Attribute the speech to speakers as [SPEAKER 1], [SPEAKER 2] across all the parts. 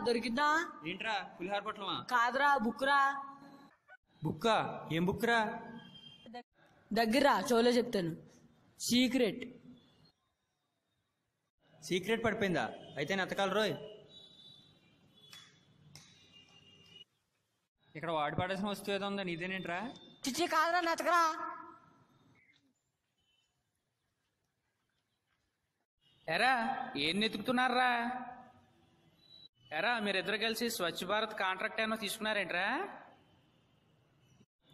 [SPEAKER 1] దొరికిందా?
[SPEAKER 2] ఏంట్రా పులిహార పొట్లమా?
[SPEAKER 1] కాదురా, బుక్రా.
[SPEAKER 2] బుక్కా? ఏం బుక్రా?
[SPEAKER 1] దగ్గర చోలో చెప్తాను. సీక్రెట్.
[SPEAKER 2] సీక్రెట్ పడిపోయిందా? అయితే నెతకాలి రోయ్. ఇక్కడ వాడి పడేసిన వస్తువు ఏదో ఉందా, నీదేనేంట్రా?
[SPEAKER 1] చిచ్చి కాదురా, నెతకరా.
[SPEAKER 3] ఎరా ఏం నెతుకుతున్నారా? ఎరా మీరిద్దరు కలిసి స్వచ్ఛ భారత్ కాంట్రాక్ట్ ఏమో తీసుకున్నారేంట్రా?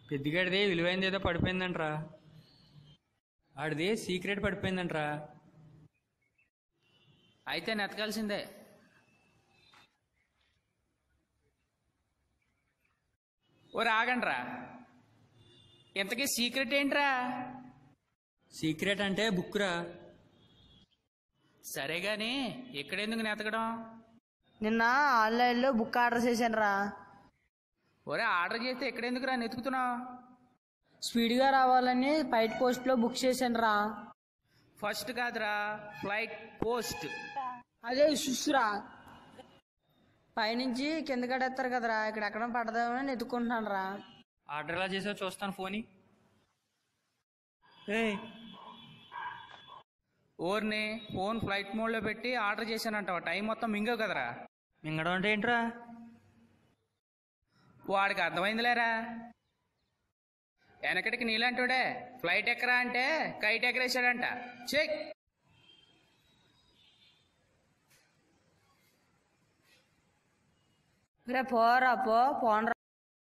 [SPEAKER 2] పెద్దగాడిది విలువైంది ఏదో పడిపోయిందంట్రా. ఆడిది సీక్రెట్ పడిపోయిందంట్రా.
[SPEAKER 3] అయితే నెతకాల్సిందే. ఓ రాగండ్రా, ఇంతకీ సీక్రెట్ ఏంట్రా?
[SPEAKER 2] సీక్రెట్ అంటే బుక్రా.
[SPEAKER 3] సరే గాని ఇక్కడెందుకు నెతకడం?
[SPEAKER 1] నిన్న ఆన్లైన్ లో బుక్ ఆర్డర్ చేశాను రా.
[SPEAKER 3] ఒరే ఆర్డర్ చేస్తే ఎక్కడెందుకురా నెతుకుతున్నావు?
[SPEAKER 1] స్పీడ్ గా రావాలని ఫ్లైట్ పోస్ట్ లో బుక్ చేశాను రా.
[SPEAKER 3] ఫస్ట్ కాదురా, ఫ్లైట్ పోస్ట్.
[SPEAKER 1] అదే చూసురా, పైనుంచి కింద కడేస్తారు కదరా, ఇక్కడ ఎక్కడ పడదామని ఎత్తుకుంటున్నాను రా.
[SPEAKER 2] ఆర్డర్ ఎలా చేసావు చూస్తాను ఫోని.
[SPEAKER 3] ఓర్ని ఫోన్ ఫ్లైట్ మోడ్ లో పెట్టి ఆర్డర్ చేశానంటావా? టైం మొత్తం మింగవు కదరా.
[SPEAKER 2] మింగడం అంటే ఏంట్రా?
[SPEAKER 3] వాడికి అర్థమైందిలేరా. వెనకటికి నీలంటాడే ఫ్లైట్ ఎక్కరా అంటే కైట్ ఎగరేశాడంట. చెక్.
[SPEAKER 1] పోరా పోనరా.